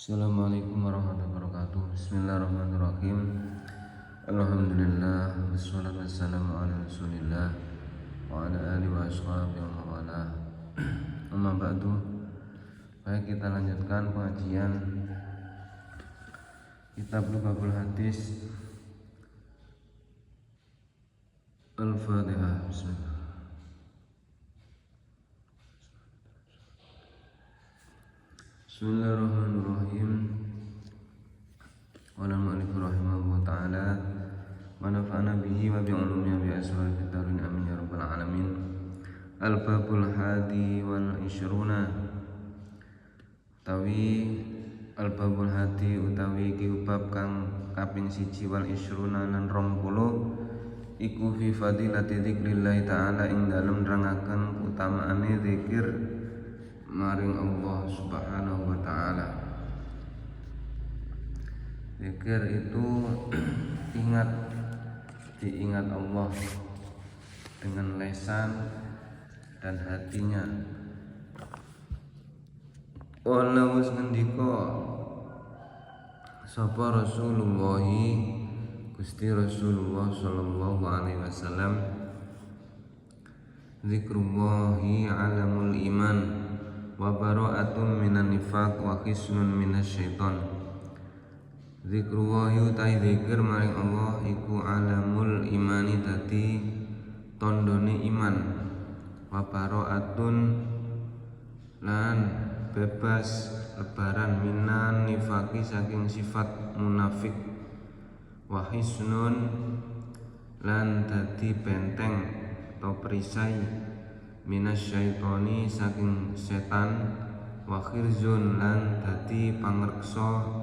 Assalamualaikum warahmatullahi wabarakatuh. Bismillahirrahmanirrahim. Alhamdulillah wassalatu wassalamu ala Rasulillah wa ala alihi wa ashabihi wa wala. Amma ba'du. Baik, kita lanjutkan pengajian Kitab Lughatul Hadis Al-Fatihah. Bismillah. Bismillahirrahmanirrahim. Qala al-mu'allif rahimahullah ta'ala wa nafa'ana bihi wa bi ulumihi bi asrar fid darin amin ya rabbal alamin. Al-babul hadi wal isyruna utawi al-babul hadi utawi iki bab kang kaping 1 wal isyruna lan 20 iku fi fadilati dzikrillah ta'ala ing dalem nerangaken utamaane zikir maring Allah Subhanahu wa ta'ala. Zikir itu diingat Allah dengan lesan dan hatinya. Wala wis ngendika sapa Rasulullah Gusti Rasulullah sallallahu alaihi wasallam, zikrullahi alamul iman wa bara'atun minan nifaq wa khisnun minasyaiton. Zikrullahi utai zikir maring Allah iku alamul imani dadi tandane iman, wa bara'atun lan bebas lebaran minan nifaqi saking sifat munafik, wa hisnun lan dadi benteng atau perisai minasyaitoni saking setan, wa khirzun lan dadi pangreksa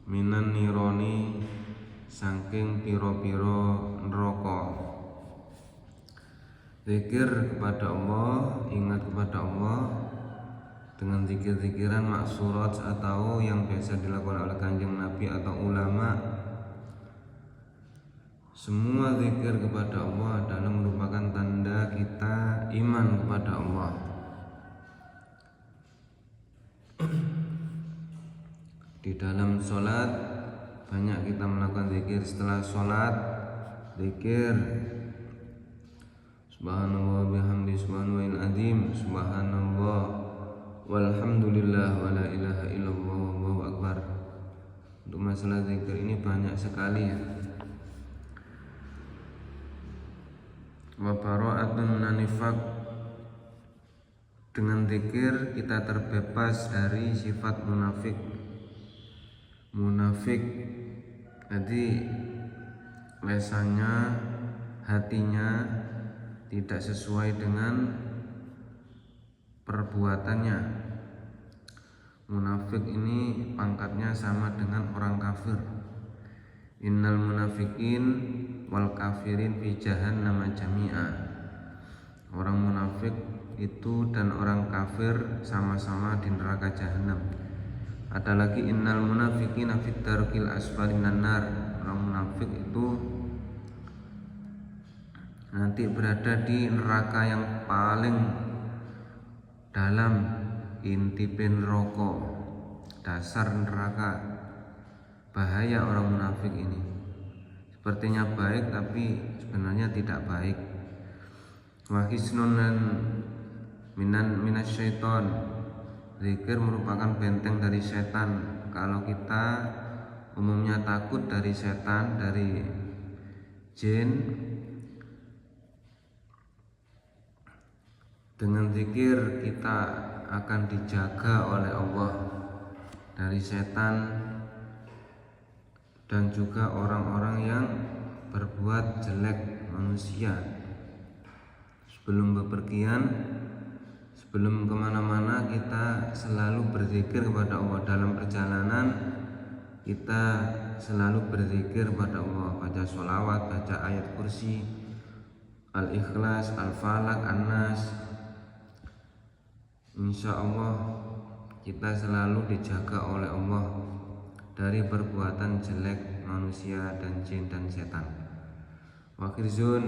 minan nironi saking piro-piro neraka. Zikir kepada Allah, ingat kepada Allah dengan zikir-zikiran maksurat atau yang biasa dilakukan oleh Kanjeng Nabi atau ulama. Semua zikir kepada Allah adalah merupakan tanda kita iman kepada Allah. Di dalam sholat banyak kita melakukan zikir. Setelah sholat zikir subhanallah bihamdi subhanallahil azim, subhanallah walhamdulillah wa la ilaha illallah wallahu akbar. Untuk masalah zikir ini banyak sekali ya. Wa bara'atun minan nifaq, dengan zikir kita terbebas dari sifat munafik. Munafik jadi lesannya, hatinya tidak sesuai dengan perbuatannya. Munafik ini pangkatnya sama dengan orang kafir. Innal munafiqin wal kafirin fi jahannam jami'a. Orang munafik itu dan orang kafir sama-sama di neraka jahanam. Ada lagi innal munafiqina fit darqil asfali minan nar. Orang munafik itu nanti berada di neraka yang paling dalam, intipin rokok, dasar neraka. Bahaya orang munafik ini. Sepertinya baik tapi sebenarnya tidak baik. Wa hisnun minasyaiton. Zikir merupakan benteng dari setan. Kalau kita umumnya takut dari setan, dari jin, dengan zikir kita akan dijaga oleh Allah dari setan dan juga orang-orang yang berbuat jelek manusia. Sebelum bepergian, sebelum kemana-mana, kita selalu berzikir kepada Allah. Dalam perjalanan kita selalu berzikir kepada Allah, baca sholawat, baca ayat kursi, al-ikhlas, al-falak, an-nas. Insya Allah kita selalu dijaga oleh Allah dari perbuatan jelek manusia dan jin dan setan. Wa khirzun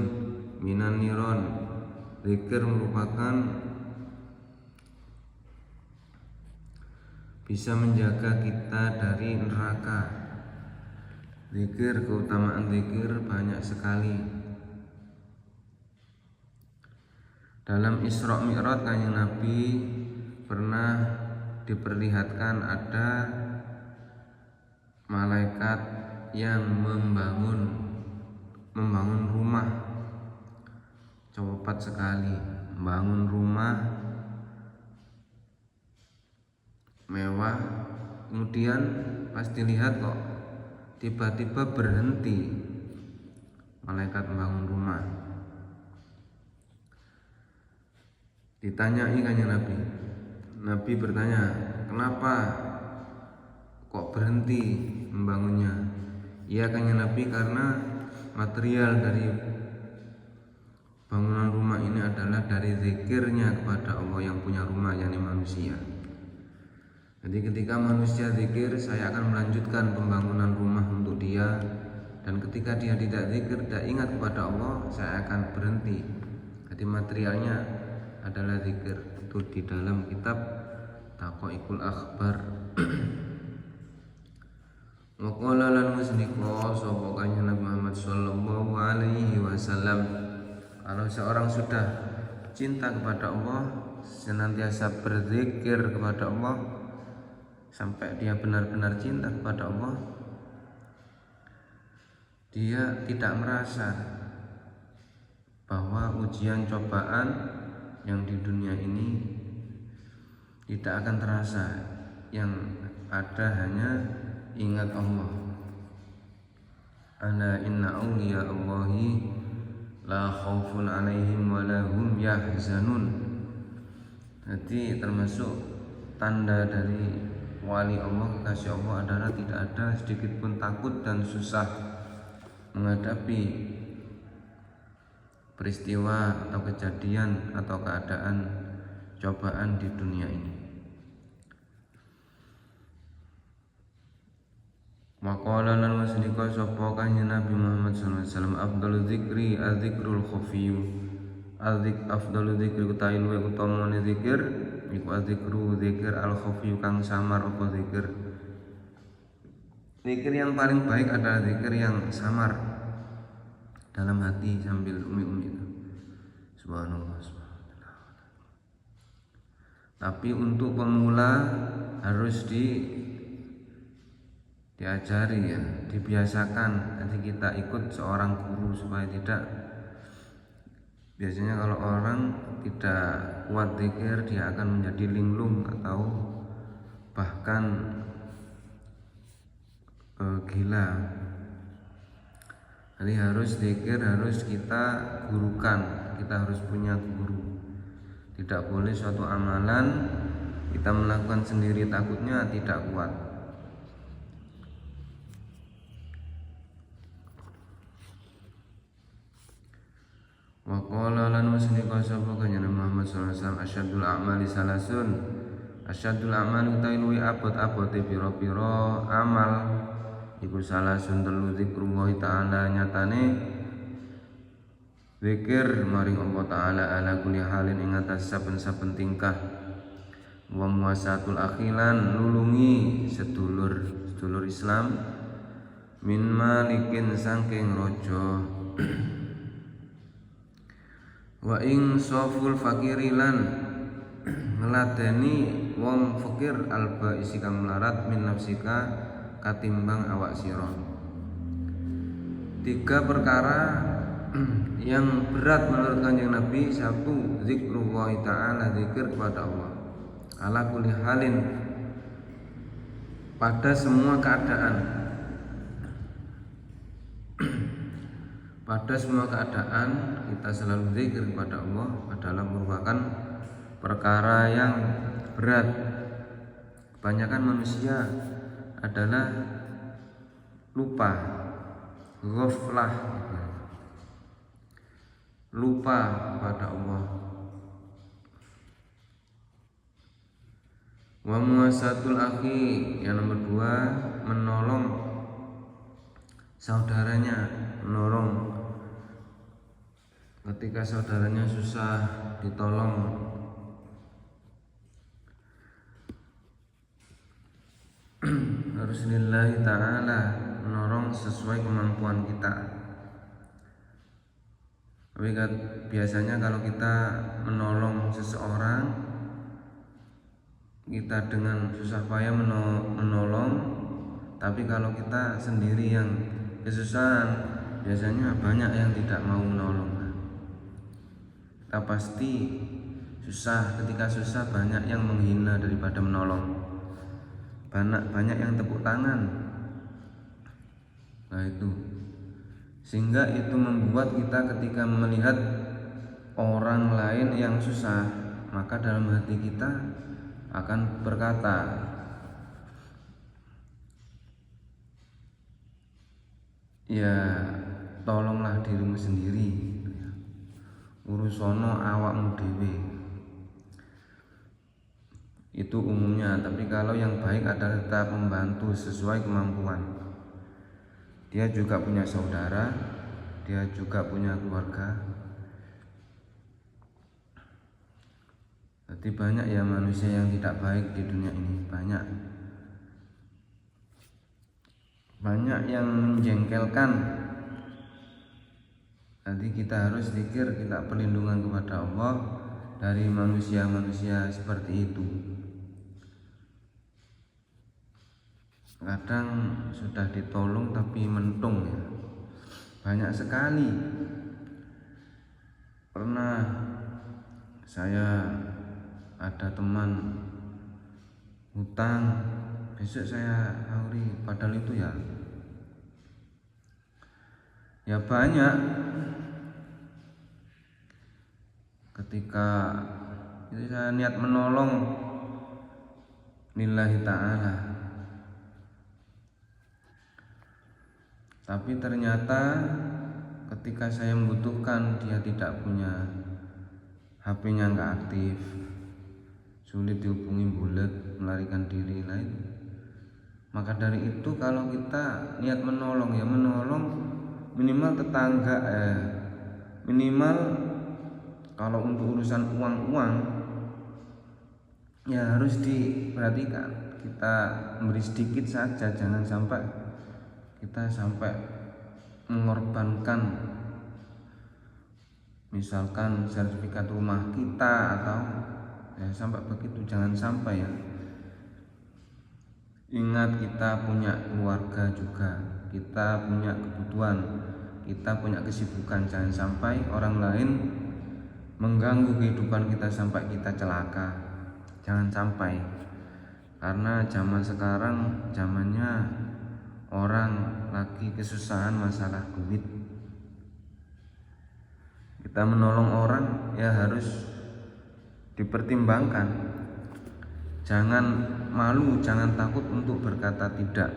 minan niron. Zikir merupakan bisa menjaga kita dari neraka. Zikir, keutamaan zikir banyak sekali. Dalam Isra Mi'raj Kanjeng Nabi pernah diperlihatkan ada malaikat yang membangun rumah. Cepat sekali membangun rumah mewah, kemudian pas dilihat kok tiba-tiba berhenti malaikat membangun rumah. Ditanyai Kanjeng Nabi bertanya, kenapa kok berhenti membangunnya? Ya Kanjeng Nabi, karena material dari bangunan rumah ini adalah dari zikirnya kepada Allah yang punya rumah, yakni manusia. Jadi ketika manusia zikir, saya akan melanjutkan pembangunan rumah untuk dia. Dan ketika dia tidak zikir, tidak ingat kepada Allah, saya akan berhenti. Jadi materialnya adalah zikir. Itu di dalam kitab Taqaiqul Akhbar. Wa qala lan musniko sapa Kanjeng Nabi Muhammad sallallahu alaihi wasallam, kalau seorang sudah cinta kepada Allah, senantiasa berzikir kepada Allah sampai dia benar-benar cinta kepada Allah, dia tidak merasa bahwa ujian cobaan yang di dunia ini tidak akan terasa. Yang ada hanya ingat Allah. Ala inna awliya Allahi la khaufun alaihim wa la hum yahzanun. Jadi termasuk tanda dari wali Allah, kekasih Allah adalah tidak ada sedikit pun takut dan susah menghadapi peristiwa atau kejadian atau keadaan cobaan di dunia ini. Maqala lan wasnika sapa Kanjeng Nabi Muhammad sallallahu alaihi wasallam, afdhalu dzikri az-zikrul khafiyyu. Afdhalu dzikri utawi luwih utamane zikir iku az-zikru zikir al-khafiyyu kang samar apa zikir. Zikir yang paling baik adalah zikir yang samar dalam hati sambil umi-umi itu. Subhanallah, subhanallah. Tapi untuk pemula harus diajari ya, dibiasakan. Nanti kita ikut seorang guru supaya tidak. Biasanya kalau orang tidak kuat zikir, dia akan menjadi linglung atau bahkan gila. Jadi harus zikir, harus kita gurukan. Kita harus punya guru. Tidak boleh suatu amalan kita melakukan sendiri, takutnya tidak kuat. Wa qala lan wasnika sapa Kanjeng Muhammad sallallahu alaihi wasallam, asyadul a'mali salasun. Asyadul a'mali utawi luwih abot-abote pira-pira amal iku salasun telu zikrullah taala, nyatane zikir maring Allah taala ala kulli halin ing atas saben-saben tingkah. Wa muasatul akhilan nulungi sedulur Islam min malikin saking raja. Wa ing soful fakirilan ngeladeni wong fakir alba isi kang melarat min nafsika katimbang awak sira. 3 perkara yang berat menurut Kanjeng Nabi. 1, zikrullah ta'ala, zikir kepada Allah ala kulli halin, pada semua keadaan. Pada semua keadaan kita selalu zikir kepada Allah adalah merupakan perkara yang berat. Kebanyakan manusia adalah lupa, ghaflah, lupa kepada Allah. Wa muasatul akhi, yang nomor 2, menolong saudaranya, menolong ketika saudaranya susah, ditolong. harus lillahi ta'ala, menolong sesuai kemampuan kita. Tapi biasanya kalau kita menolong seseorang, kita dengan susah payah menolong, tapi kalau kita sendiri yang kesusahan, biasanya banyak yang tidak mau menolong. Kita pasti susah, ketika susah banyak yang menghina daripada menolong. Banyak yang tepuk tangan. Nah itu, sehingga itu membuat kita ketika melihat orang lain yang susah, maka dalam hati kita akan berkata, ya tolonglah dirimu sendiri, urusono awakmu dhewe. Itu umumnya, tapi kalau yang baik adalah tetap membantu sesuai kemampuan. Dia juga punya saudara, dia juga punya keluarga. Jadi banyak ya manusia yang tidak baik di dunia ini, banyak yang menjengkelkan. Jadi kita harus zikir, kita perlindungan kepada Allah dari manusia-manusia seperti itu. Kadang sudah ditolong tapi mentung ya, banyak sekali. Pernah saya ada teman hutang, besok saya auri, padahal itu ya banyak. Ketika itu saya niat menolong lillahi ta'ala, tapi ternyata ketika saya membutuhkan, dia tidak punya, HP-nya nggak aktif, sulit dihubungi, bulat, melarikan diri lain. Maka dari itu kalau kita niat menolong, ya menolong minimal tetangga, minimal kalau untuk urusan uang ya harus diperhatikan. Kita memberi sedikit saja, jangan sampai kita mengorbankan misalkan sertifikat rumah kita, atau ya sampai begitu, jangan sampai ya. Ingat, kita punya keluarga juga, kita punya kebutuhan, kita punya kesibukan. Jangan sampai orang lain mengganggu kehidupan kita sampai kita celaka. Jangan sampai, karena zaman sekarang zamannya orang lagi kesusahan masalah duit. Kita menolong orang ya harus dipertimbangkan. Jangan malu, jangan takut untuk berkata tidak.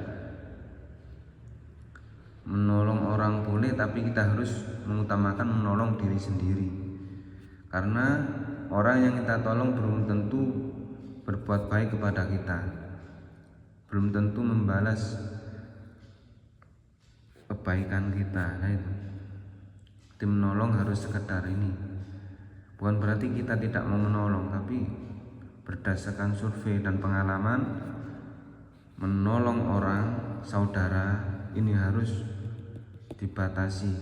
Menolong orang boleh, tapi kita harus mengutamakan menolong diri sendiri. Karena orang yang kita tolong belum tentu berbuat baik kepada kita, belum tentu membalas kebaikan kita. Nah itu, tim menolong harus sekedar ini. Bukan berarti kita tidak mau menolong, tapi berdasarkan survei dan pengalaman, menolong orang saudara ini harus dibatasi.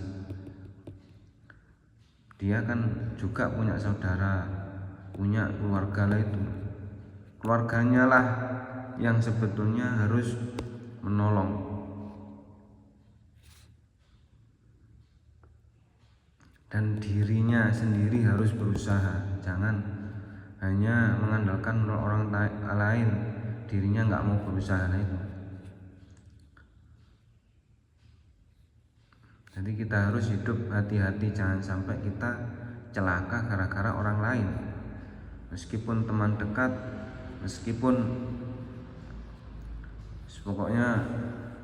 Dia kan juga punya saudara, punya keluarga lah, itu keluarganya lah yang sebetulnya harus menolong. Dan dirinya sendiri harus berusaha, jangan hanya mengandalkan orang lain, dirinya nggak mau berusaha. Nah itu, jadi kita harus hidup hati-hati, jangan sampai kita celaka gara-gara orang lain. Meskipun teman dekat, meskipun pokoknya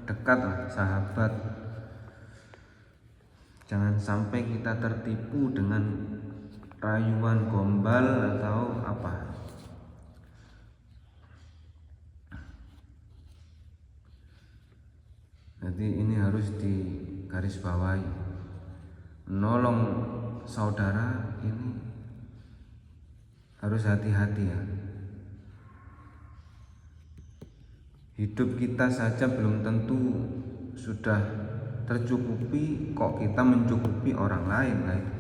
dekat lah, sahabat, jangan sampai kita tertipu dengan rayuan gombal atau apa. Jadi ini harus digarisbawahi. Menolong saudara ini harus hati-hati ya. Hidup kita saja belum tentu sudah tercukupi, kok kita mencukupi orang lain lah itu.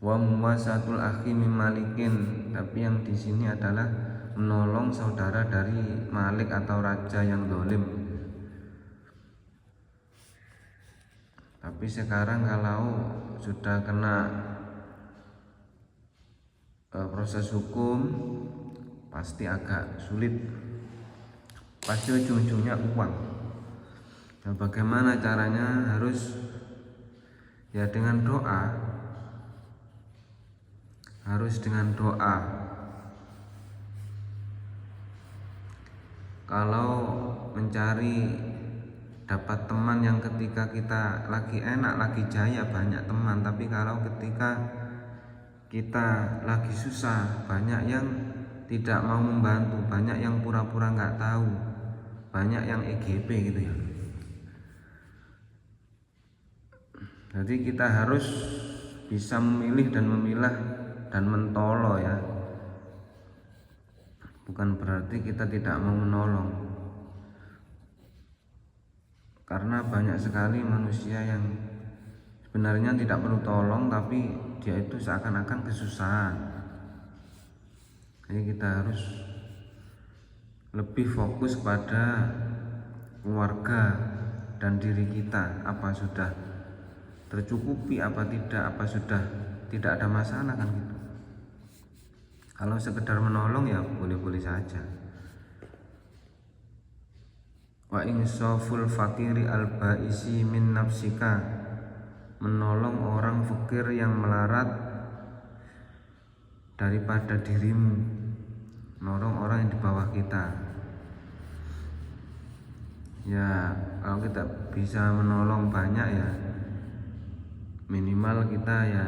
Wa muwasatul akhi mimalikin, tapi yang di sini adalah menolong saudara dari malik atau raja yang zalim. Tapi sekarang kalau sudah kena proses hukum pasti agak sulit, pasti ujung-ujungnya uang. Nah, bagaimana caranya? Harus ya dengan doa, harus dengan doa. Kalau mencari dapat teman yang ketika kita lagi enak, lagi jaya banyak teman, tapi kalau ketika kita lagi susah banyak yang tidak mau membantu, banyak yang pura-pura nggak tahu, banyak yang EGP gitu ya. Jadi kita harus bisa memilih dan memilah dan mentolo ya. Bukan berarti kita tidak mau menolong, karena banyak sekali manusia yang sebenarnya tidak perlu tolong, tapi dia itu seakan-akan kesusahan. Jadi kita harus lebih fokus pada keluarga dan diri kita, apa sudah tercukupi, apa tidak, apa sudah tidak ada masalah kan gitu. Kalau sekedar menolong ya boleh-boleh saja. Wa insaful fakiri al-baisi min nafsika, menolong orang fakir yang melarat daripada dirimu, menolong orang yang di bawah kita. Ya kalau kita bisa menolong banyak ya minimal kita ya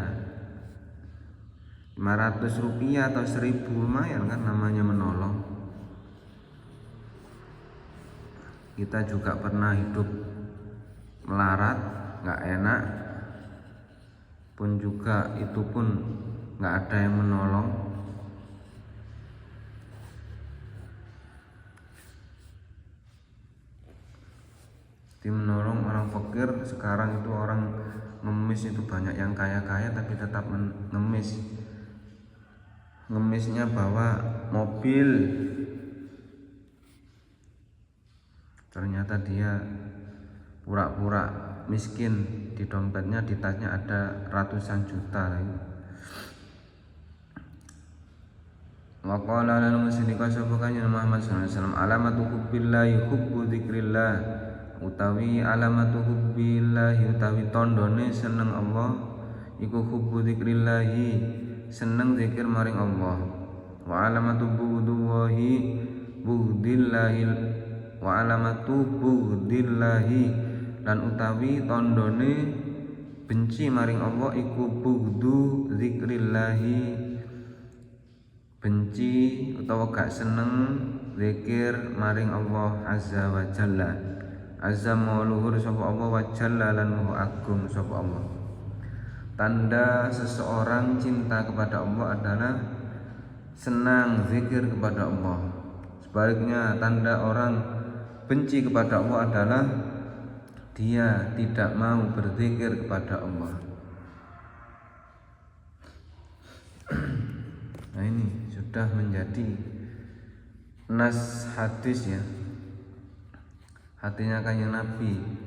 500 rupiah atau 1000 lumayan kan, namanya menolong. Kita juga pernah hidup melarat, gak enak, pun juga itu pun gak ada yang menolong. Di menolong orang fakir. Sekarang itu orang ngemis itu banyak yang kaya-kaya tapi tetap ngemis. Ngemisnya bawa mobil, ternyata dia pura-pura miskin, di dompetnya, di tasnya ada ratusan juta lagi. Wa qala lana musyrika sabaqanya Muhammad sallallahu alaihi wasallam, alamatu hubbillahi hubbu dzikrillah, utawi alamatu hubbillahi utawi tandane seneng Allah iku hubbu dzikrillahi, seneng zikir maring Allah. Wa alamatu bughdillahi bughdillahi, wa alamatu bughdillahi, lan utawi tandane benci maring Allah iku bughdu zikrillahi, benci utawa gak seneng zikir maring Allah azza wa jalla. Azza wa luhur sapa Allah, wa jalla lan maha agung sapa Allah. Tanda seseorang cinta kepada Allah adalah senang zikir kepada Allah. Sebaliknya tanda orang benci kepada Allah adalah dia tidak mau berzikir kepada Allah. Nah ini sudah menjadi nas hadis ya, hatinya Kanjeng Nabi.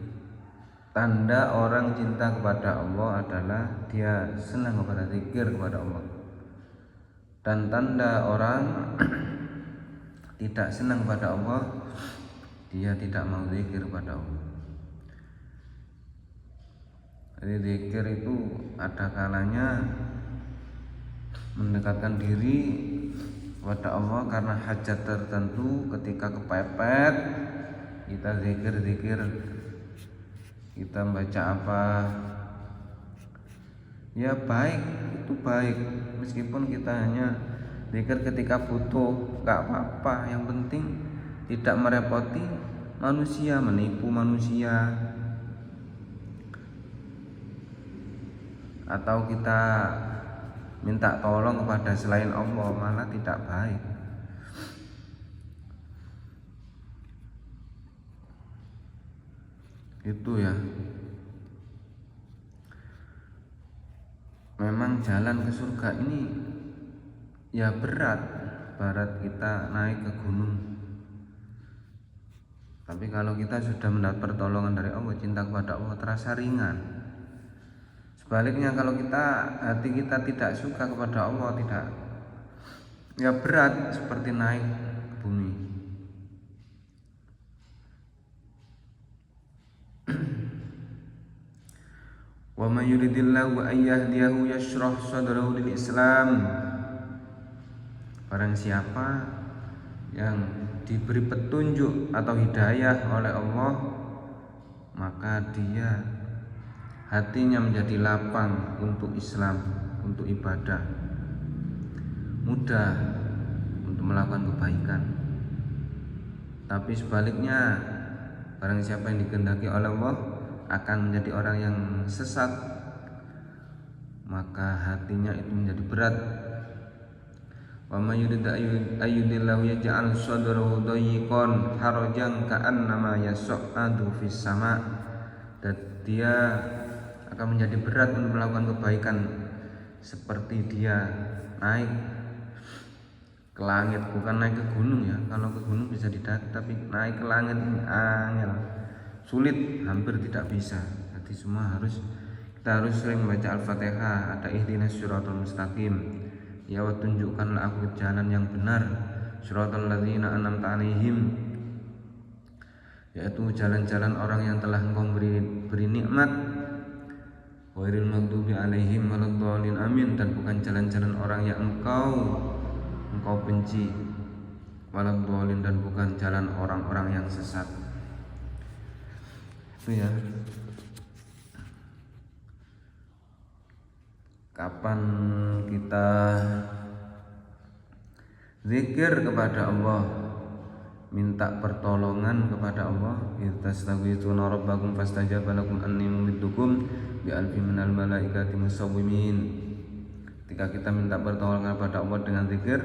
Tanda orang cinta kepada Allah adalah dia senang kepada zikir kepada Allah. Dan tanda orang tidak senang kepada Allah, dia tidak mau zikir kepada Allah. Jadi zikir itu ada kalanya mendekatkan diri kepada Allah karena hajat tertentu. Ketika kepepet kita zikir, kita baca apa ya baik, itu baik, meskipun kita hanya zikir ketika butuh, gak apa-apa. Yang penting tidak merepoti manusia, menipu manusia, atau kita minta tolong kepada selain Allah malah tidak baik. Itu ya. Memang jalan ke surga ini ya berat kita naik ke gunung. Tapi kalau kita sudah mendapat pertolongan dari Allah, cinta kepada Allah, terasa ringan. Sebaliknya kalau hati kita tidak suka kepada Allah, tidak, ya berat seperti naik ke bumi. Wa may yuridillahu an yahdiyahu yashrah sadrahu lil Islam. Barang siapa yang diberi petunjuk atau hidayah oleh Allah, maka dia hatinya menjadi lapang untuk Islam, untuk ibadah, mudah untuk melakukan kebaikan. Tapi sebaliknya, barang siapa yang dikehendaki oleh Allah akan menjadi orang yang sesat, maka hatinya itu menjadi berat. Wa may yurid ayyudillahu yaj'al sadrahu dayyqan harajan ka'annama yas'adu fis sama'. Dan dia akan menjadi berat untuk melakukan kebaikan, seperti dia naik ke langit, bukan naik ke gunung ya. Kalau ke gunung bisa didaki, tapi naik ke langit ini angel, sulit, hampir tidak bisa. Jadi kita harus sering membaca Al-Fatihah. Ada ihdinas siratal mustaqim, ya wa tunjukkanlah aku jalan yang benar, siratal ladzina an'amta 'alaihim, yaitu jalan-jalan orang yang telah Engkau beri nikmat, ghairil maghdubi 'alaihim waladdallin, amin, dan bukan jalan-jalan orang yang engkau benci, waladdallin, dan bukan jalan orang-orang yang sesat. Itu ya. Kapan kita zikir kepada Allah, minta pertolongan kepada Allah, istaghfiruna rabbakum fastajaba lakum anni mumiddukum bi alfin minal malaikati musawwimin. Ketika kita minta pertolongan kepada Allah dengan zikir,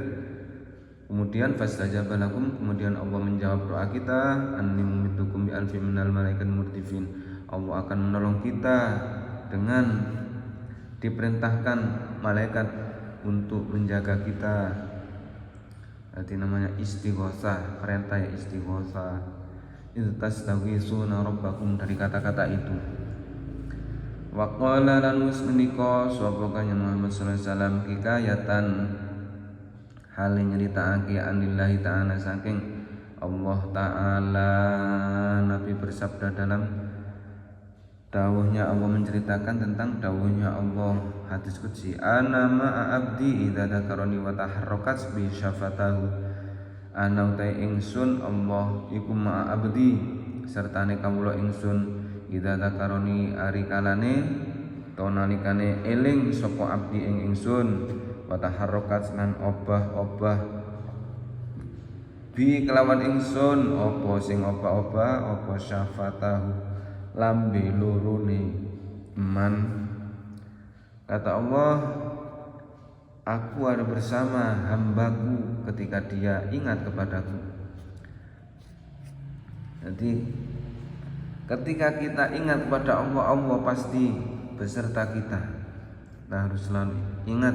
kemudian fastajaba lakum, kemudian Allah menjawab doa kita, anni mumiddukum bi alfin minal malaikati murdifin. Allah akan menolong kita dengan diperintahkan malaikat untuk menjaga kita. Jadi namanya istighosah, perintah ya istighosah. Istaghfiruna rabbakum, dari kata-kata itu. Wa qala lan musnika sapa kanjeng Muhammad sallallahu alaihi wasallam hikayatan hale nyeritakake anillahi ta'ala saking Allah taala. Nabi bersabda dalam dawuhnya Allah, menceritakan tentang dawuhnya Allah, hadis qudsi, ana ma'a abdi idza dzakarani wa taharrakat bi syafatahu. Ana utai ingsun Allah iku ma'a abdi sertane kawula ingsun, idza dzakarani ari kalane to nalikane eling sapa abdi ing ingsun, wa taharrakat lan obah-obah bi kelawan ingsun apa sing obah-obah apa syafatahu lambe lorone man. Kata Allah, aku ada bersama hambaku ketika dia ingat kepadaku. Jadi ketika kita ingat kepada Allah, Allah pasti beserta kita. Kita harus selalu ingat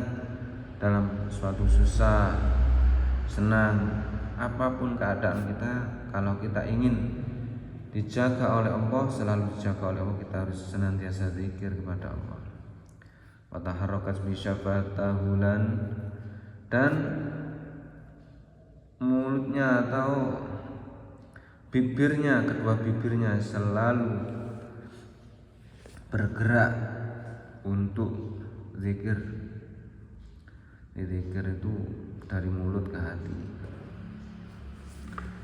dalam suatu susah, senang, apapun keadaan kita. Kalau kita ingin dijaga oleh Allah, selalu dijaga oleh Allah, kita harus senantiasa zikir kepada Allah. Wa taharrakat bi syafatahulan, dan mulutnya atau bibirnya, kedua bibirnya selalu bergerak untuk zikir. Zikir itu dari mulut ke hati,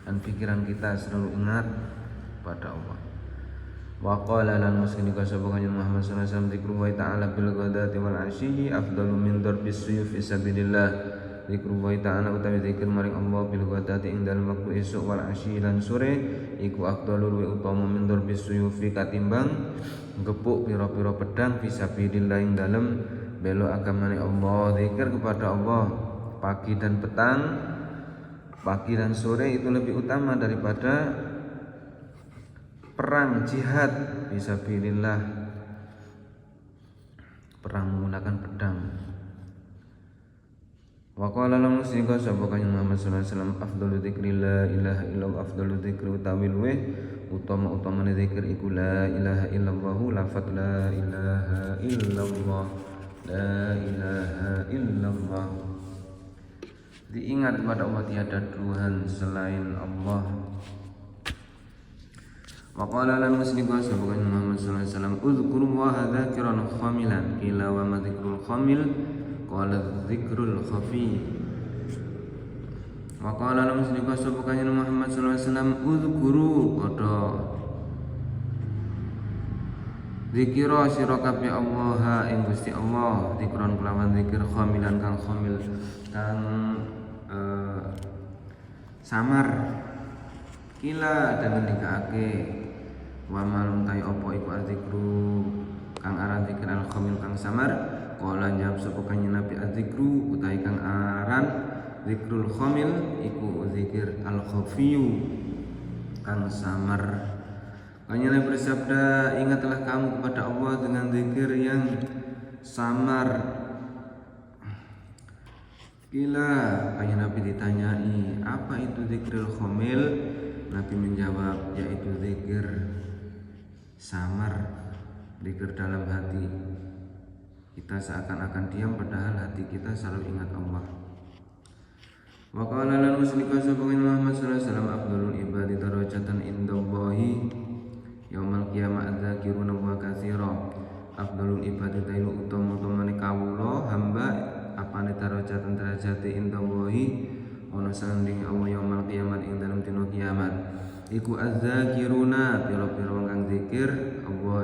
dan pikiran kita selalu ingat pada Allah. Wa qala lan muslimin kasabaqan Muhammad sallallahu alaihi wasallam dzikru wa ta'ala bil ghadati wal 'ashyi afdalu min darbis suyuf fi sabilillah. Dzikru wa ta'ala utawi zikir maring Allah bil ghadati ing dalem wektu esuk wal 'ashyi lan sore iku afdalu wa utama min darbis suyuf katimbang gepuk pira-pira pedang fi sabilillah ing dalem belo agamanya Allah, zikir kepada Allah pagi dan petang, pagi dan sore itu lebih utama daripada perang jihad fisabilillah, perang menggunakan pedang. Wa qala lan musyrika sapa kanjeng Muhammad sallallahu alaihi wasallam afdalu dzikri la ilaha illallah, afdalu dzikri utawi luweh utama-utamane zikir iku la ilaha illallah, lafaz la ilaha illallah, la ilaha illallah. Diingat kepada Allah tiada Tuhan selain Allah. Wa qala lan musyrika sapa kanjeng Muhammad sallallahu alaihi wasallam uzkurullaha dzakiran khamilan, qila wa ma dzikrul khamil qala dzikrul khafi. Wa qala lan musyrika sapa kanjeng Muhammad sallallahu alaihi wasallam uzkuru padha zikira sira kabeh Allah ing Gusti Allah, zikron kelawan zikir khamilan kang khamil kang samar. Kila dan ngendikake wa malun tay apa iku azikru kang aran zikir al khamil kang samar. Kala jawab sapa kanjeng Nabi azikru utahe kang aran zikrul khamil iku zikir al khafiyu kang samar. Kanjeng Nabi bersabda, ingatlah kamu kepada Allah dengan zikir yang samar. Kila kanjeng Nabi ditanyai apa itu zikrul khamil, Nabi menjawab yaitu zikir samar, zikir dalam hati. Kita seakan-akan diam padahal hati kita selalu ingat Allah. Wa qala lan musyrika sapa Muhammad sallallahu alaihi wasallam afdhalul ibadi darajatan indallahi yaumal qiyamah adzakiruna wa katsira. Afdhalul ibadi tailu utama-utamane kawula hamba apane darajatan derajate indallahi ana sanding Allah yaumal qiyamah ing dalem dina kiamat. Iku adzakiruna pira-pira wong kang zikir Allah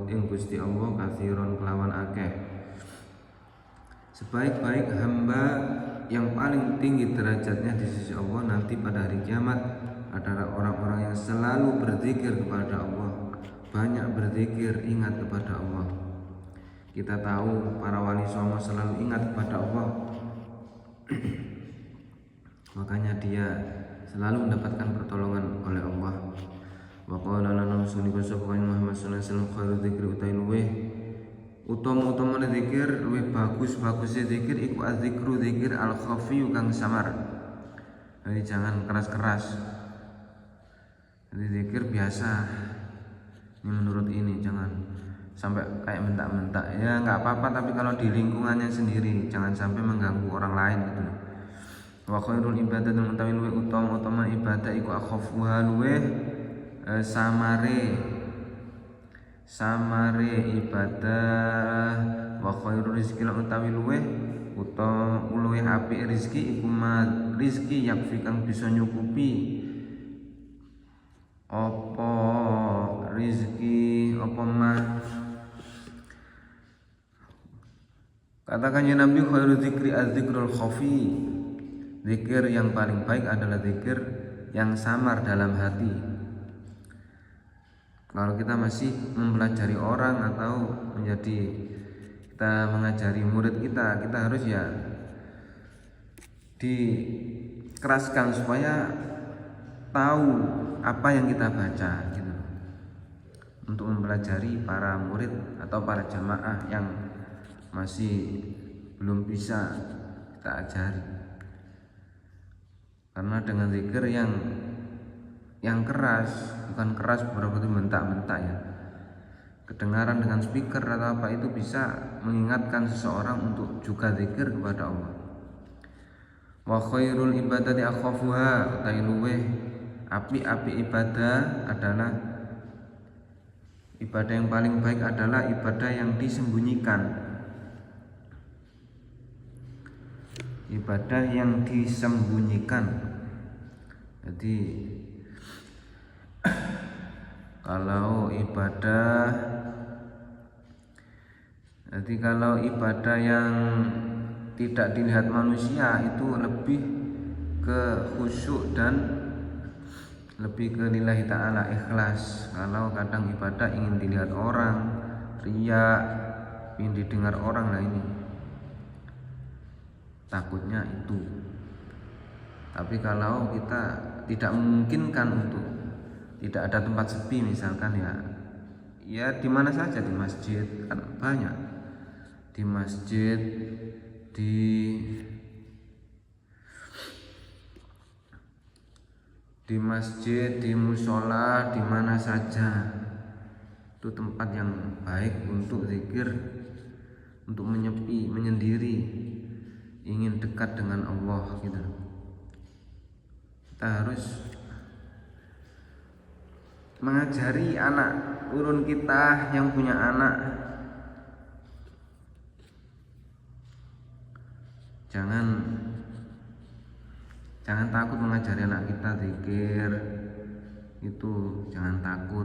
ing Gusti Allah katsiron kelawan akeh. Sebaik-baik hamba yang paling tinggi derajatnya di sisi Allah nanti pada hari kiamat adalah orang-orang yang selalu berzikir kepada Allah, banyak berzikir, ingat kepada Allah. Kita tahu para wali songo selalu ingat kepada Allah makanya dia selalu mendapatkan pertolongan oleh Allah. Wa qala lana rasulullah Muhammad sallallahu alaihi wasallam khairu dzikri utawi utama-utamane zikir luwih bagus-bagusnya zikir iku azzikru zikir al khafiyu kang samar. Jadi jangan keras-keras. Jadi zikir biasa. Ini menurut ini jangan sampai kayak mentak-mentak. Ya nggak apa-apa tapi kalau di lingkungannya sendiri jangan sampai mengganggu orang lain gitu. Wa khairul ibadah dan utawi luwih utama ibadah iku akhafuha luwih samare ibadah. Wa khairul rizki lan utawi luweh apik rezeki iku rezeki yakfi kang bisa nyukupi apa rezeki apa mah. Katakannya Nabi khairul zikri az-zikrul khafi, zikir yang paling baik adalah zikir yang samar dalam hati. Kalau kita masih mempelajari orang atau kita mengajari murid kita harus ya dikeraskan supaya tahu apa yang kita baca gitu. Untuk mempelajari para murid atau para jamaah yang masih belum bisa kita ajari. Karena dengan zikir yang keras, bukan keras berarti mentak-mentak ya, kedengaran dengan speaker atau apa itu bisa mengingatkan seseorang untuk juga zikir kepada Allah. Wa khairul ibadati akhafuha, utai luweh api ibadah adalah ibadah yang paling baik adalah ibadah yang disembunyikan. Ibadah yang disembunyikan. Jadi kalau ibadah yang tidak dilihat manusia itu lebih ke khusyuk dan lebih ke lillahi ta'ala, ikhlas. Kalau kadang ibadah ingin dilihat orang, riya, ingin didengar orang, nah ini takutnya itu. Tapi kalau kita tidak memungkinkan untuk tidak ada tempat sepi misalkan ya di mana saja, di masjid kan banyak, di masjid, di musola, di mana saja itu tempat yang baik untuk zikir, untuk menyepi, menyendiri, ingin dekat dengan Allah gitu. Kita harus mengajari anak turun kita yang punya anak, jangan takut mengajari anak kita zikir itu, jangan takut.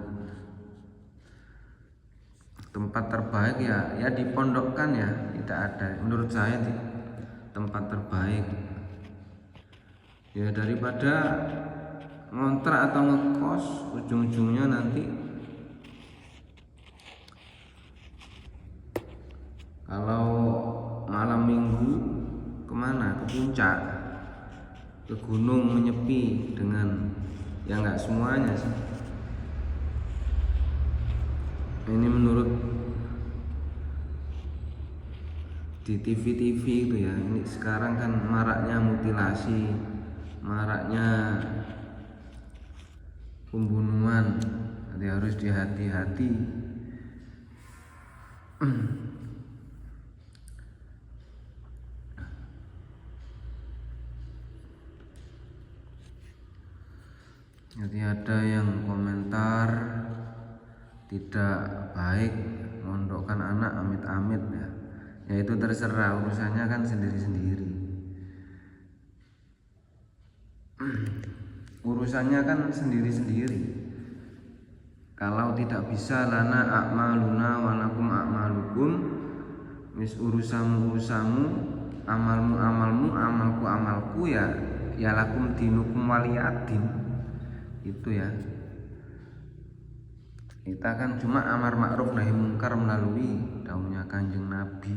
Tempat terbaik ya dipondokkan ya, tidak ada menurut saya tempat terbaik ya, daripada ngontrak atau ngekos ujung-ujungnya nanti kalau malam minggu kemana, ke puncak, ke gunung menyepi dengan ya nggak semuanya sih. Ini menurut di TV itu ya, ini sekarang kan maraknya mutilasi, maraknya pembunuhan, jadi harus dihati-hati. Jadi ada yang komentar tidak baik mondokkan anak amit-amit ya itu terserah, urusannya kan sendiri-sendiri. Urusannya kan sendiri-sendiri. Kalau tidak bisa lana a'maluna walakum a'malukum, wis urusamu, amalmu, amalku ya lakum dinukum waliyadin. Itu ya. Kita kan cuma amar ma'ruf nahi mungkar melalui daunnya Kanjeng Nabi.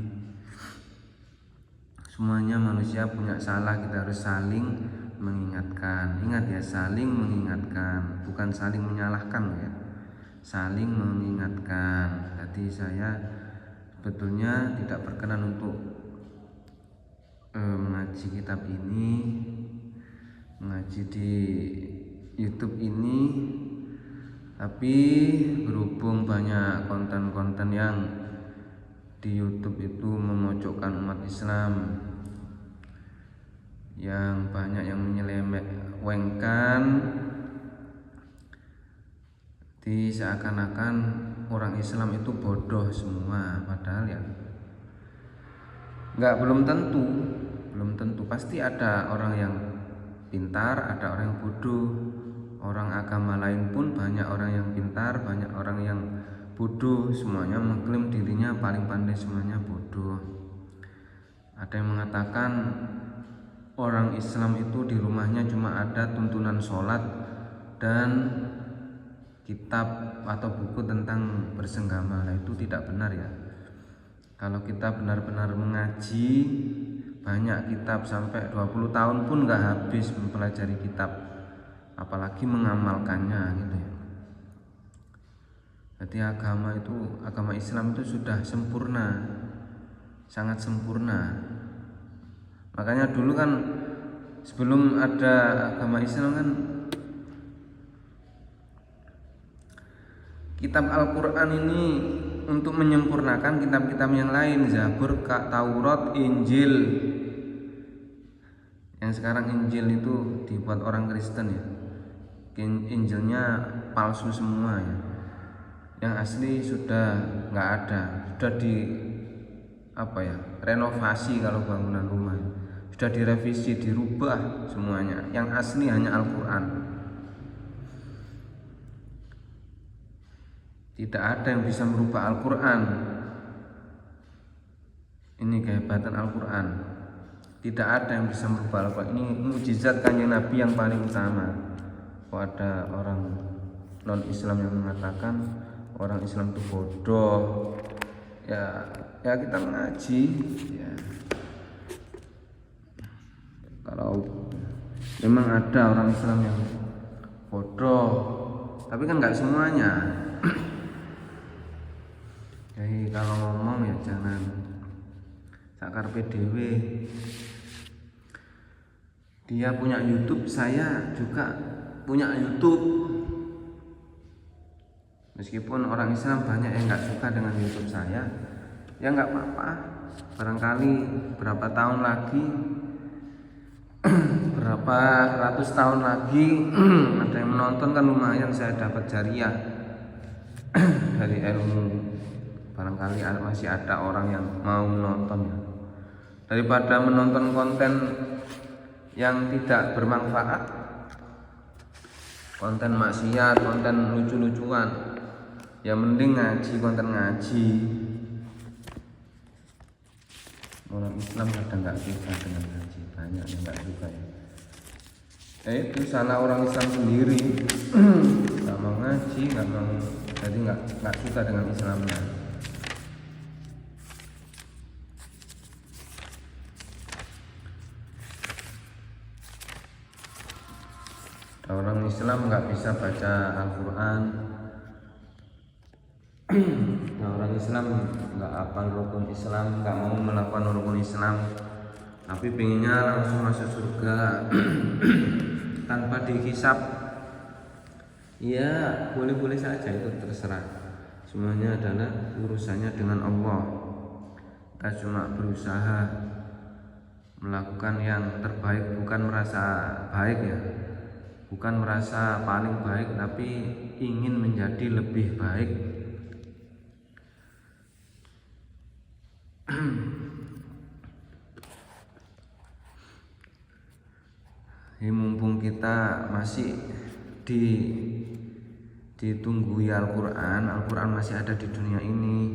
Semuanya manusia punya salah, kita harus saling mengingatkan. Ingat ya, saling mengingatkan, bukan saling menyalahkan ya. Saling mengingatkan. Jadi saya sebetulnya tidak berkenan untuk mengaji kitab ini, mengaji di YouTube ini, tapi berhubung banyak konten-konten yang di YouTube itu memojokkan umat Islam, yang banyak yang menyelewengkan, di seakan-akan orang Islam itu bodoh semua, padahal ya belum tentu, pasti ada orang yang pintar, ada orang yang bodoh. Orang agama lain pun banyak orang yang pintar, banyak orang yang bodoh, semuanya mengklaim dirinya paling pandai, semuanya bodoh. Ada yang mengatakan orang Islam itu di rumahnya cuma ada tuntunan sholat dan kitab atau buku tentang bersenggama. Itu tidak benar ya. Kalau kita benar-benar mengaji, banyak kitab sampai 20 tahun pun gak habis mempelajari kitab, apalagi mengamalkannya gitu ya. Jadi agama Islam itu sudah sempurna, sangat sempurna. Makanya dulu kan sebelum ada agama Islam kan kitab Al-Quran ini untuk menyempurnakan kitab-kitab yang lain, Zabur, Taurat, Injil. Yang sekarang Injil itu dibuat orang Kristen ya. Injilnya palsu semua ya. Yang asli sudah nggak ada, sudah renovasi kalau bangunan rumah, sudah direvisi, dirubah semuanya. Yang asli hanya Al-Quran. Tidak ada yang bisa merubah Al-Quran. Ini kehebatan Al-Quran. Tidak ada yang bisa merubah Al-Quran. Ini mukjizat Kanjeng Nabi yang paling utama. Kalau ada orang non-Islam yang mengatakan orang Islam itu bodoh, ya kita mengaji ya. Kalau memang ada orang Islam yang bodoh, tapi kan nggak semuanya. Jadi kalau ngomong ya jangan sakarpe dhewe. Dia punya YouTube, saya juga punya YouTube. Meskipun orang Islam banyak yang nggak suka dengan YouTube saya, ya nggak apa-apa. Barangkali berapa tahun lagi, berapa ratus tahun lagi ada yang menonton, kan lumayan saya dapat jariah dari ilmu. Barangkali masih ada orang yang mau menonton, daripada menonton konten yang tidak bermanfaat, konten maksiat, konten lucu-lucuan, ya mending ngaji, konten ngaji. Orang Islam kadang nggak suka dengan ngaji, banyak yang nggak suka ya. Itu salah orang Islam sendiri, nggak mau ngaji, nggak mau, jadi nggak suka dengan Islamnya. Orang Islam nggak bisa baca Al-Quran. Orang Islam nggak hafal rukun Islam, nggak mau melakukan rukun Islam, tapi pengennya langsung masuk surga tanpa dihisab. Ya boleh-boleh saja, itu terserah. Semuanya adalah urusannya dengan Allah. Kita cuma berusaha melakukan yang terbaik, bukan merasa baik ya, bukan merasa paling baik, tapi ingin menjadi lebih baik. Mumpung kita masih ditunggui Al-Quran, Al-Quran masih ada di dunia ini.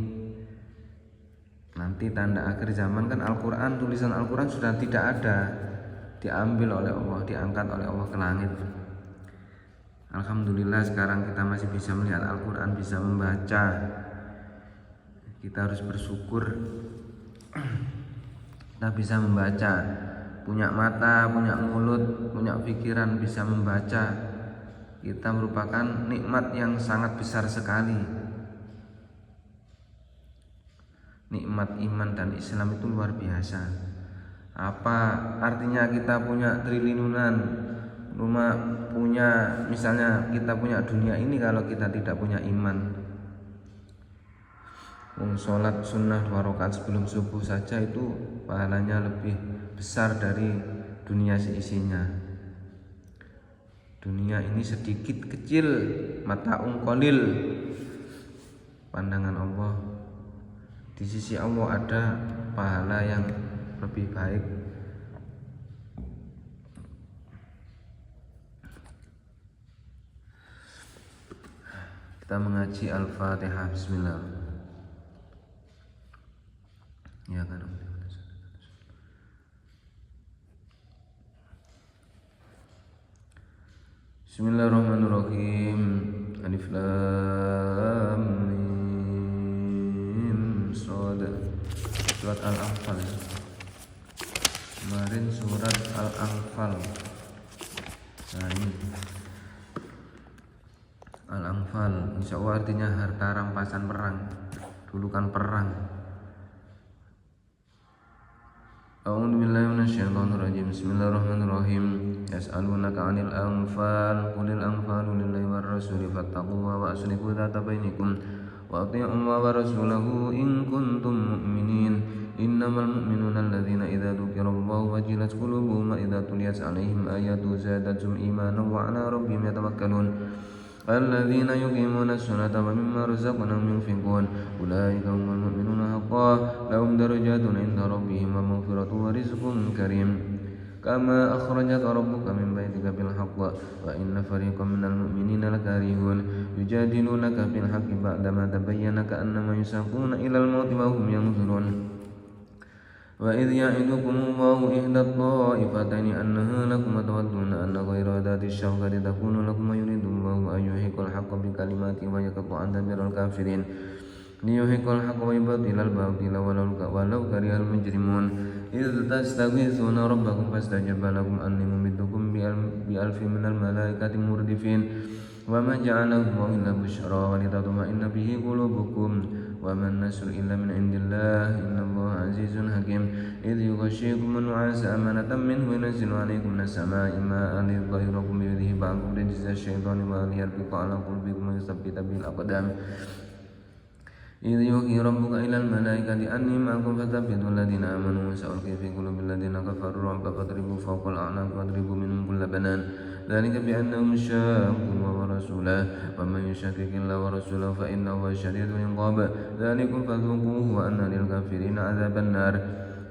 Nanti tanda akhir zaman kan Al-Quran, tulisan Al-Quran sudah tidak ada, diambil oleh Allah, diangkat oleh Allah ke langit. Alhamdulillah sekarang kita masih bisa melihat Al-Quran, bisa membaca. Kita harus bersyukur kita bisa membaca, punya mata, punya mulut, punya pikiran, bisa membaca. Kita merupakan nikmat yang sangat besar sekali. Nikmat iman dan Islam itu luar biasa. Apa artinya kita punya triliunan rumah, punya, misalnya kita punya dunia ini, kalau kita tidak punya iman? Sholat sunnah 2 rakaat sebelum subuh saja itu pahalanya lebih besar dari dunia seisinya. Dunia ini sedikit kecil, mata'un qalil. Pandangan Allah, di sisi Allah ada pahala yang lebih baik. Kita mengaji Al-Fatihah. Bismillah. Ya kan. Bismillahirrahmanirrahim. Alif Lam Mim Shad. Surat Al-Anfal. Kemarin surat Al-Anfal. Nah ini Al-Anfal, insya Allah artinya harta rampasan perang. Dulu kan perang. A'udzu billahi minasyaitonir rajim. Bismillahirrahmanirrahim. Yas'alunaka 'anil anfal, qulil anfalu lillahi war rasuli fattaqullaha wa aslihu dzata bainakum wa athi'ullaha wa rasulahu in kuntum mu'minin. Innamal mu'minuna alladzina idza dzukirallahu wajilat qulubuhum wa idza tuliyat 'alaihim ayatu zadatuhum imanan wa 'ala rabbihim yatawakkalun. الذين يقيمون الصلاة ومما رزقناهم ينفقون أولئك هم المؤمنون حقا لهم درجات عند ربهم ومغفرة ورزق كريم كما أخرجك ربك من بيتك بالحق وإن فريقا من المؤمنين لكارهون يجادلونك في الحق بعدما تبين كأنما يساقون إلى الموت وهم ينظرون وإذ يعدكم الله إحدى الطائفتين أنها لكم وتودون أن غير ذات الشوكة تكون لكم ويريد الله أن يحق الحق بكلماته ويقطع دابر الكافرين liyuhiqqal haqqa wa yubtilal batila walau karihal mujrimun. idh tastaghithuna rabbakum fastajaba lakum anni mumiddukum bi alfin minal malaikati murdifin wa ma ja'alahu Allahu illa busyra wa litatma'inna bihi qulubukum wa man nasru illa min indillah innallaha azizun hakim. idh yughashshikum an-nu'asa amanatan minhu wa yunazzilu 'alaykum minas sama'i ma'an liyutahhirakum bihi yudhhiba 'ankum rijza asy-syaitani wa liyarbiqa 'ala qulubikum wa yuthabbita bihil aqdam. idh yuhi rabbuka ilal malaikati anni ma'akum fathabbitul ladina amanu wa sa'ulqi fi qulubil ladina kafaru ru'ban fadribu fawqal a'naq wadribu minhum kulla banan. dzalika bi annahum shaqqu wa rasulahu wa man yushaqiqillaha wa rasulahu fa innahu syadidul 'iqab. dzalikum fadhuquhu wa anna lil kafirina 'adzaban nar.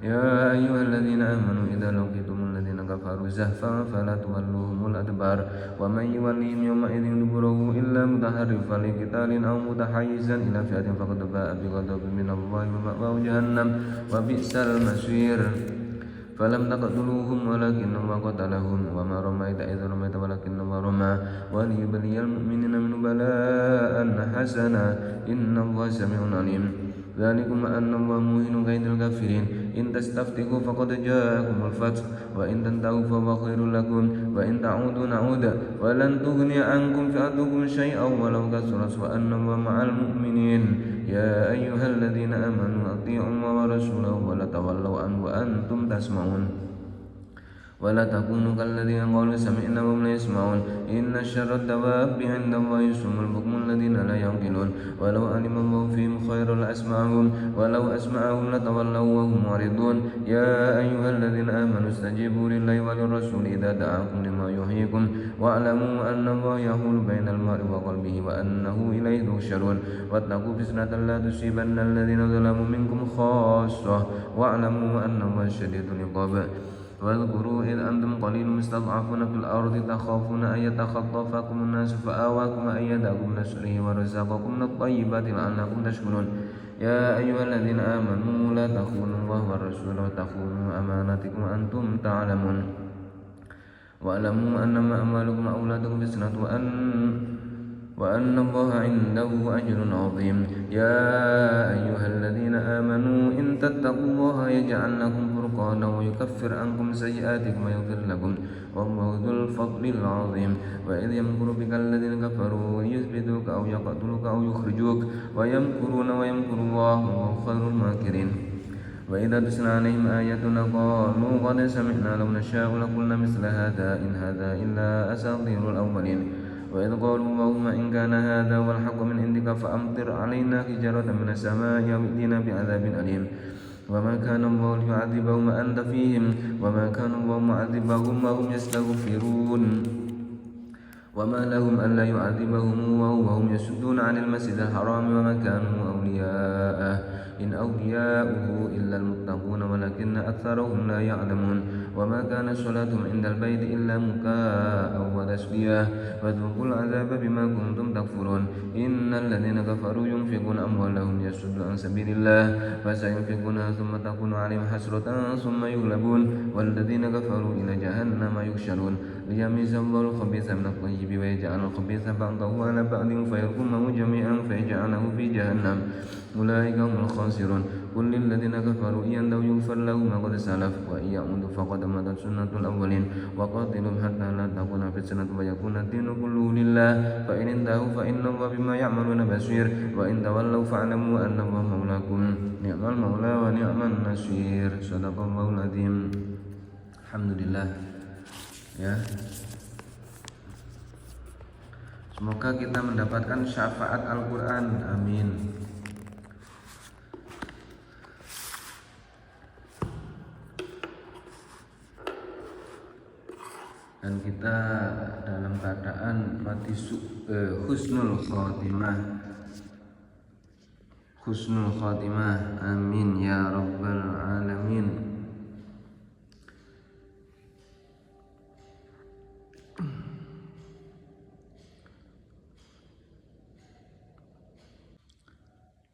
ya ayyuhalladzina amanu idza laqitumul ladzina kafaru zahfan fala tuwalluhumul adbar wa man yuwallihim yawma idzin duburahu illa mutaharrifan liqitalin aw mutahayyizan ila fi'atin faqad ba'a bighadabin minallahi wa ma'wahu jahannam wa bi'sal masir. falam taqtuluhum walakinna Allaha qatalahum wa ma ramaita idh ramaita walakinna Allaha rama wa liyubliyal mu'minina minhu bala'an hasana innallaha sami'un 'alim. dzalikum anna Allaha muhinu kaidil kafirin in tastaftihu faqad ja'akumul fath wa in tantahu fa huwa khairul lakum wa in ta'udu na'ud wa lan tughni 'ankum fi'atukum syai'an walau kasurat wa anna Allaha ma'al mu'minin. ya ayyuhalladzina amanu athi'u Allaha wa rasulahu wa la tawallaw anhu wa antum tasma'un ولا تكونوا كالذين قالوا سمعنا وهم لا يسمعون إن شر الدواب عند الله الصم البكم الذين لا يعقلون ولو علم الله فيهم خيرا لأسمعهم ولو أسمعهم لتولوا وهم معرضون. يا أيها الذين آمنوا استجيبوا لله وللرسول إذا دعاكم لما يحييكم واعلموا أن الله يحول بين المرء وقلبه وأنه إليه تحشرون. واتقوا فتنة لا تصيبن الذين ظلموا منكم خاصة واعلموا أن الله شديد العقاب. واذكروا إذ أنتم قليل مستضعفون في الأرض تخافون أن يتخطفكم الناس فآواكم وأيدكم بنصره ورزقكم من الطيبات لعلكم تشكرون. يا أيها الذين آمنوا لا تخونوا الله والرسول وتخونوا أماناتكم وأنتم تعلمون واعلموا أنما أموالكم وأولادكم فتنة وأن الله عنده أجر عظيم. يا أيها الذين آمنوا إن تتقوا الله يجعل لكم فرقانا ويكفر عنكم سيئاتكم ويغفر لكم والله ذو الفضل العظيم. وإذ يمكر بك الذين كفروا ليثبتوك أو يقتلوك أو يخرجوك ويمكرون ويمكر الله وهو خير الماكرين. وإذا تتلى عليهم آياتنا قالوا قد سمعنا لو نشاء لقلنا مثل هذا إن هذا إلا أساطير الأولين. وإذ قالوا اللهم إن كان هذا هو الحق من عندك فأمطر علينا حجارة من السماء أو ائتنا بعذاب أليم. وما كان الله ليعذبهم وأنت فيهم وما كان الله معذبهم وهم يستغفرون. وما لهم ألا يعذبهم وهم يصدون عن المسجد الحرام وما كانوا أولياءه إن أولياؤه إلا المتقون ولكن أكثرهم لا يعلمون. وما كان صلاتهم عند البيت إلا مكاء وتسلية فذوقوا العذاب بما كنتم تكفرون. إن الذين كفروا ينفقون أموالهم ليصدوا عن سبيل الله فسينفقونها ثم تكون عليهم حسرة ثم يغلبون والذين كفروا إلى جهنم يحشرون. ليميز الله الخبيث من الطيب ويجعل الخبيث بعضه على بعض فيركمه جميعا فيجعله في جهنم أولئك هم الخاسرون. قل للذين كفروا إن ينتهوا يغفر لهم ما قد سلف وإن يعودوا فقد مضت سنة الأولين وقاتلهم حتى لا تكون فتنة ويكون الدين كله لله فإن انتهوا فإن الله بما يعملون بصير وإن تولوا فاعلموا أن الله مولاكم نعم المولى ونعم النصير. صدق الله العظيم. Alhamdulillah. Ya, semoga kita mendapatkan syafaat Al-Quran. Amin. Dan kita dalam keadaan mati husnul khotimah. Husnul khotimah. Amin ya rabbal alamin.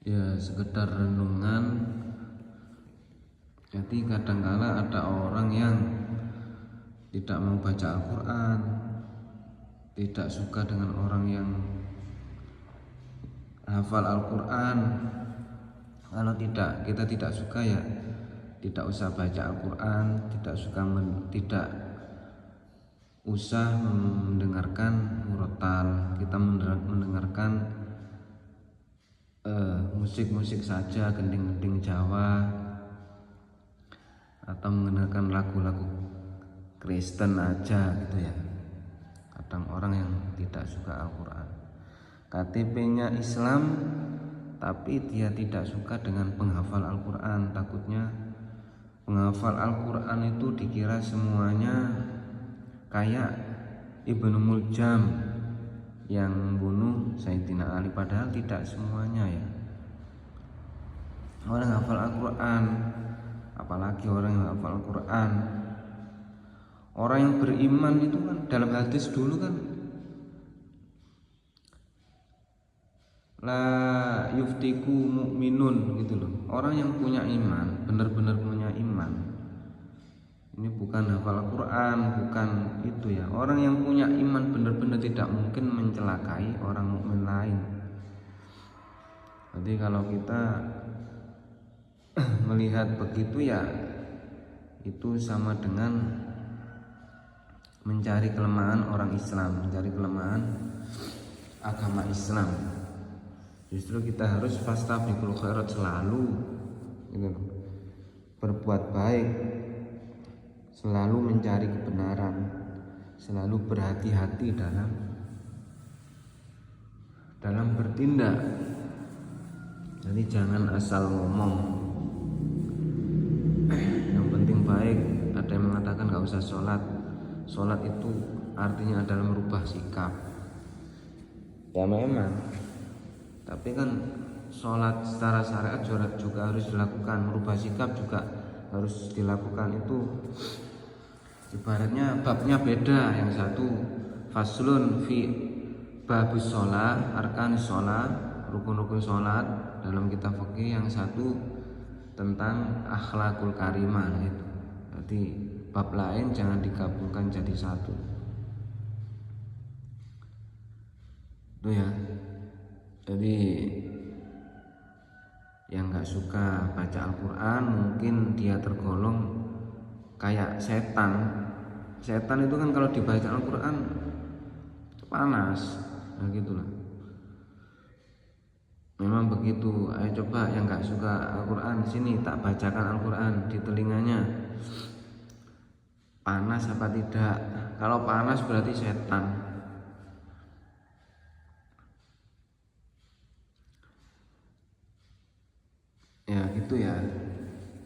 Ya, sekedar renungan. Jadi kadangkala ada orang yang tidak mau baca Al-Quran, tidak suka dengan orang yang hafal Al-Quran. Kalau kita tidak suka ya tidak usah baca Al-Quran, tidak usah mendengarkan murotal, kita mendengarkan musik-musik saja, gending-gending Jawa, atau mendengarkan lagu-lagu Kristen aja gitu ya. Kadang orang yang tidak suka Al-Quran, KTP-nya Islam tapi dia tidak suka dengan penghafal Al-Quran. Takutnya penghafal Al-Quran itu dikira semuanya kayak Ibnu Muljam yang bunuh Sayyidina Ali, padahal tidak semuanya ya. Orang yang hafal Al-Quran, apalagi orang yang hafal Al-Quran, orang yang beriman itu kan dalam hadis dulu kan la yuftiku mu'minun gitu loh. Orang yang punya iman, benar-benar punya iman, ini bukan hafal Al-Quran, bukan itu ya. Orang yang punya iman benar-benar tidak mungkin mencelakai orang mukmin lain. Jadi kalau kita melihat begitu ya, itu sama dengan mencari kelemahan orang Islam, mencari kelemahan agama Islam. Justru kita harus fastabiqul khairat, selalu gitu, berbuat baik, selalu mencari kebenaran, selalu berhati-hati dalam bertindak. Jadi jangan asal ngomong. Yang penting baik. Ada yang mengatakan gak usah sholat. Sholat itu artinya adalah merubah sikap. Ya memang. Tapi kan sholat secara syariat juga harus dilakukan. Merubah sikap juga harus dilakukan. Itu ibaratnya babnya beda. Yang satu faslun fi babus sholat, arkan sholat, rukun-rukun sholat dalam kitab fikih. Yang satu tentang akhlakul karimah itu. Jadi bab lain jangan digabungkan jadi satu. Itu ya. Jadi yang gak suka baca Al-Quran mungkin dia tergolong kayak setan. Setan itu kan kalau dibaca Al-Quran panas, nah gitulah. Memang begitu. Ayo coba yang gak suka Al-Quran, sini tak bacakan Al-Quran di telinganya. Panas apa tidak? Kalau panas berarti setan. Ya gitu ya.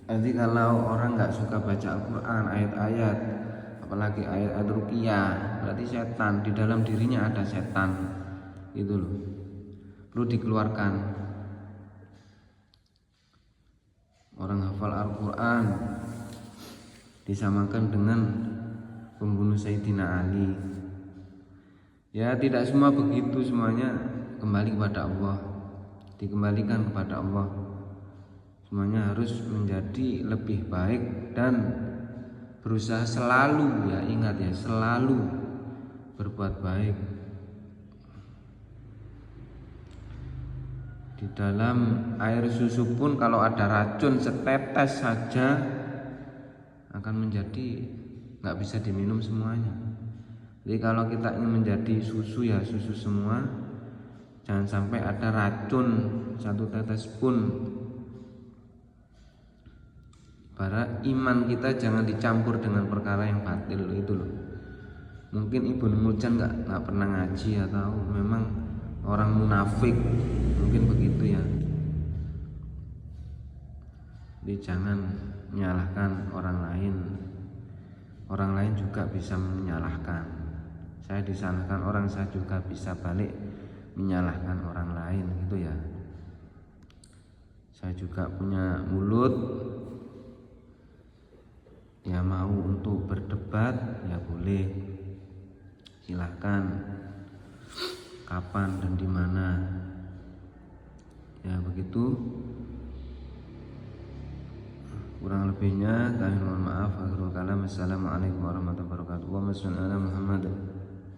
Jadi kalau orang nggak suka baca Al-Quran, ayat-ayat, apalagi ayat-ayat ruqyah, berarti setan, di dalam dirinya ada setan, gitu loh. Perlu dikeluarkan. Orang hafal Al-Quran disamakan dengan pembunuh Sayyidina Ali. Ya tidak semua begitu, semuanya kembali kepada Allah, dikembalikan kepada Allah. Semuanya harus menjadi lebih baik dan berusaha selalu, ya ingat ya, selalu berbuat baik. Di dalam air susu pun kalau ada racun setetes saja akan menjadi nggak bisa diminum semuanya. Jadi kalau kita ingin menjadi susu ya susu semua, jangan sampai ada racun satu tetes pun. Para iman kita jangan dicampur dengan perkara yang batil itu loh. Mungkin Ibnu Muljam nggak pernah ngaji atau memang orang munafik, mungkin begitu ya. Jadi jangan menyalahkan orang lain. Orang lain juga bisa menyalahkan. Saya disalahkan orang, saya juga bisa balik menyalahkan orang lain gitu ya. Saya juga punya mulut. Ya mau untuk berdebat ya boleh, silahkan, kapan dan di mana, ya begitu. Kurang lebihnya kami mohon maaf. Akhirul kalam. Assalamualaikum warahmatullahi wabarakatuh. Wa sallallahu ala Muhammad.